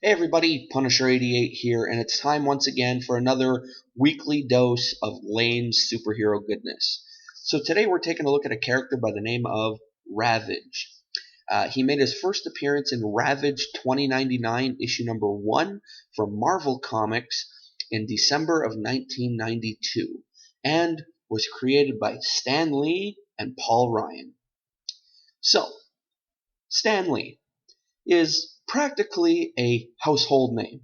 Hey everybody, Punisher88 here, and it's time once again for another weekly dose of lame superhero goodness. So today we're taking a look at a character by the name of Ravage. He made his first appearance in Ravage 2099 issue number 1 from Marvel Comics in December of 1992, and was created by Stan Lee and Paul Ryan. So, Stan Lee is practically a household name,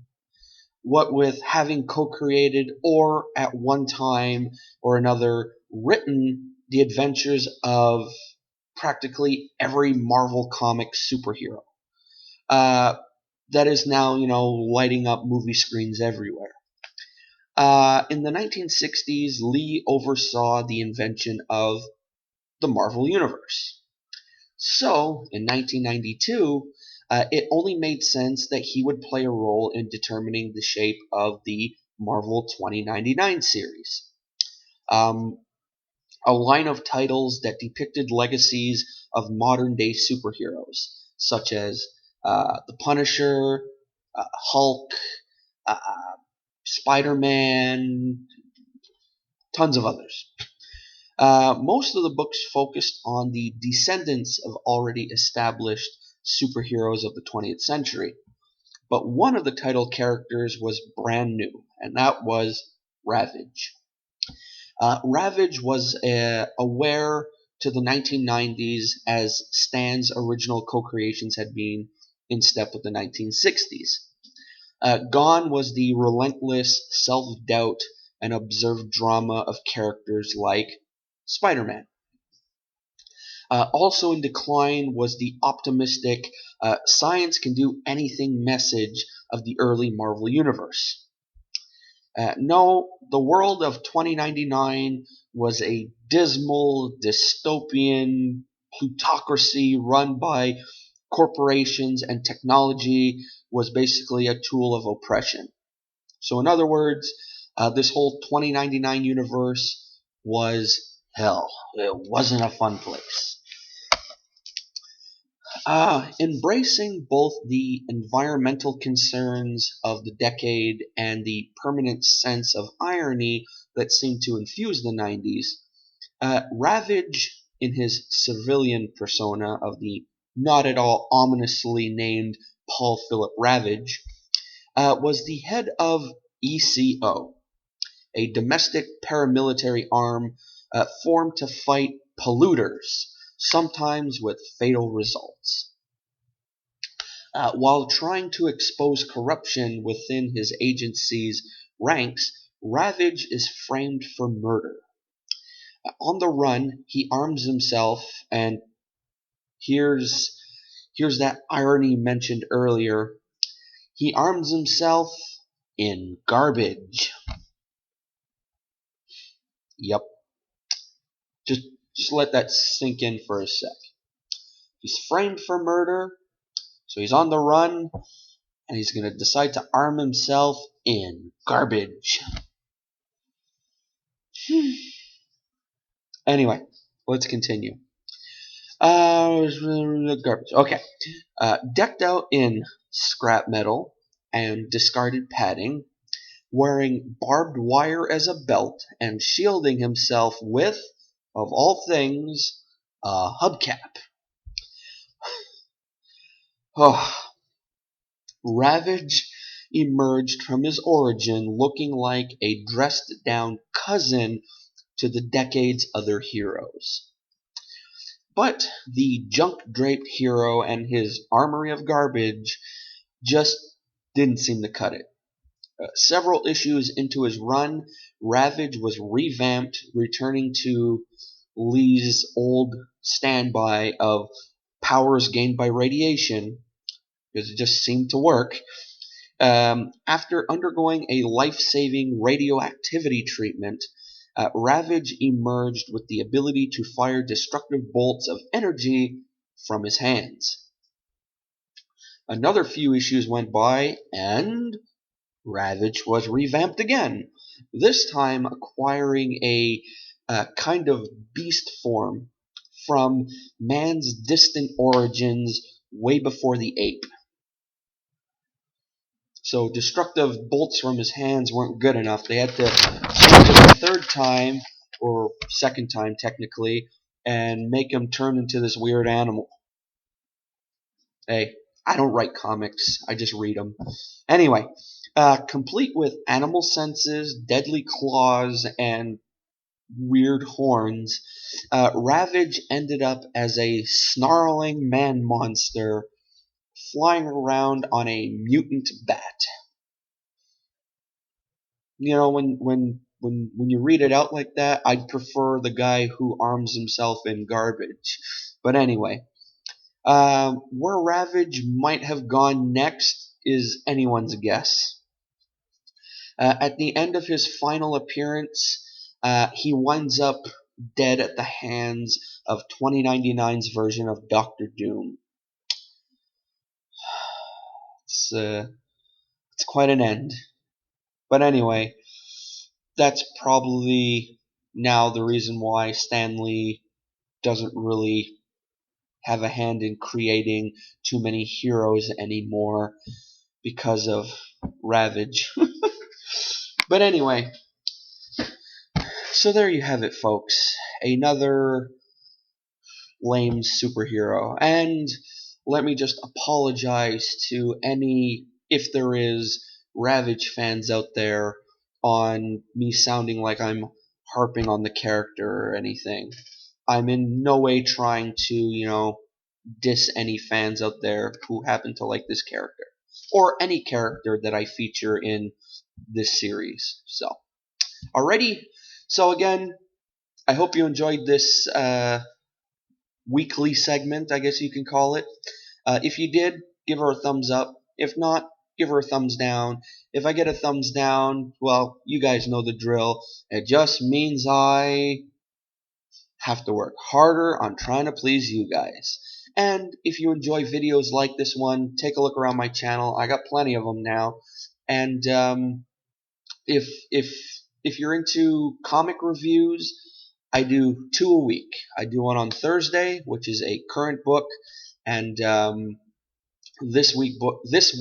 what with having co-created or at one time or another written the adventures of practically every Marvel comic superhero that is now, lighting up movie screens everywhere. In the 1960s, Lee oversaw the invention of the Marvel Universe. So, in 1992, it only made sense that he would play a role in determining the shape of the Marvel 2099 series. A line of titles that depicted legacies of modern-day superheroes, such as The Punisher, Hulk, uh, Spider-Man, tons of others. Most of the books focused on the descendants of already established superheroes of the 20th century, but one of the title characters was brand new, and that was Ravage. Ravage was aware to the 1990s as Stan's original co-creations had been in step with the 1960s. Gone was the relentless self-doubt and observed drama of characters like Spider-Man. Also in decline was the optimistic science can do anything message of the early Marvel Universe. No, the world of 2099 was a dismal, dystopian plutocracy run by corporations, and technology was basically a tool of oppression. So in other words, this whole 2099 universe was hell. It wasn't a fun place. Embracing both the environmental concerns of the decade and the permanent sense of irony that seemed to infuse the 90s, Ravage, in his civilian persona of the not at all ominously named Paul Philip Ravage, was the head of ECO, a domestic paramilitary arm formed to fight polluters, sometimes with fatal results. While trying to expose corruption within his agency's ranks, Ravage is framed for murder. On the run, he arms himself, and here's that irony mentioned earlier. He arms himself in garbage. Yep. Just let that sink in for a sec. He's framed for murder, so he's on the run, and he's going to decide to arm himself in garbage. Anyway, let's continue. Garbage. Okay. Decked out in scrap metal and discarded padding, wearing barbed wire as a belt, and shielding himself with, of all things, a hubcap. Oh. Ravage emerged from his origin looking like a dressed-down cousin to the decade's other heroes. But the junk-draped hero and his armory of garbage just didn't seem to cut it. Several issues into his run, Ravage was revamped, returning to Lee's old standby of powers gained by radiation, because it just seemed to work. After undergoing a life-saving radioactivity treatment, Ravage emerged with the ability to fire destructive bolts of energy from his hands. Another few issues went by, and Ravage was revamped again, this time acquiring a kind of beast form from man's distant origins way before the ape. So destructive bolts from his hands weren't good enough. They had to change it a third time, or second time technically, and make him turn into this weird animal. Hey, I don't write comics. I just read them. Anyway, complete with animal senses, deadly claws, and weird horns, Ravage ended up as a snarling man monster flying around on a mutant bat. You know, when you read it out like that, I'd prefer the guy who arms himself in garbage. But anyway, where Ravage might have gone next is anyone's guess. At the end of his final appearance, he winds up dead at the hands of 2099's version of Doctor Doom. It's quite an end. But anyway, that's probably now the reason why Stan Lee doesn't really have a hand in creating too many heroes anymore because of Ravage. But anyway, so there you have it, folks. Another lame superhero. And let me just apologize to any, if there is, Ravage fans out there on me sounding like I'm harping on the character or anything. I'm in no way trying to, diss any fans out there who happen to like this character. Or any character that I feature in this series. So, alrighty. So again, I hope you enjoyed this weekly segment, I guess you can call it. If you did, give her a thumbs up. If not, give her a thumbs down. If I get a thumbs down, well, you guys know the drill. It just means I have to work harder on trying to please you guys. And if you enjoy videos like this one, take a look around my channel. I got plenty of them now. And if if if you're into comic reviews, I do 2 a week. I do one on Thursday, which is a current book, and this week's this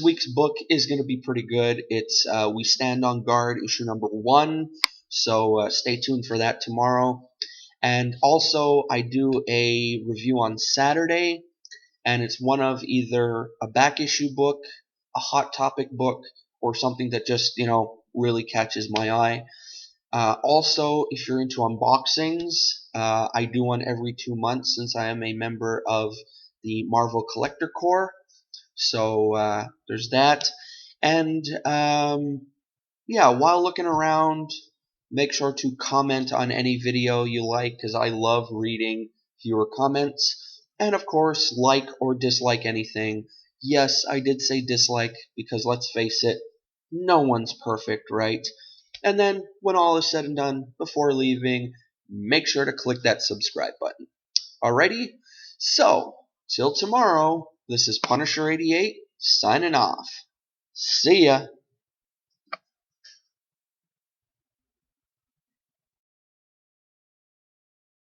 week's book is going to be pretty good. It's We Stand on Guard, issue number 1. So stay tuned for that tomorrow. And also, I do a review on Saturday, and it's one of either a back issue book, a hot topic book, or something that just really catches my eye. Also, if you're into unboxings, I do one every 2 months since I am a member of the Marvel Collector Corps. So there's that. And yeah, while looking around, make sure to comment on any video you like, because I love reading your comments. And of course, like or dislike anything. Yes, I did say dislike, because let's face it, no one's perfect, right? And then, when all is said and done, before leaving, make sure to click that subscribe button. Alrighty? So, till tomorrow, this is Punisher88, signing off. See ya!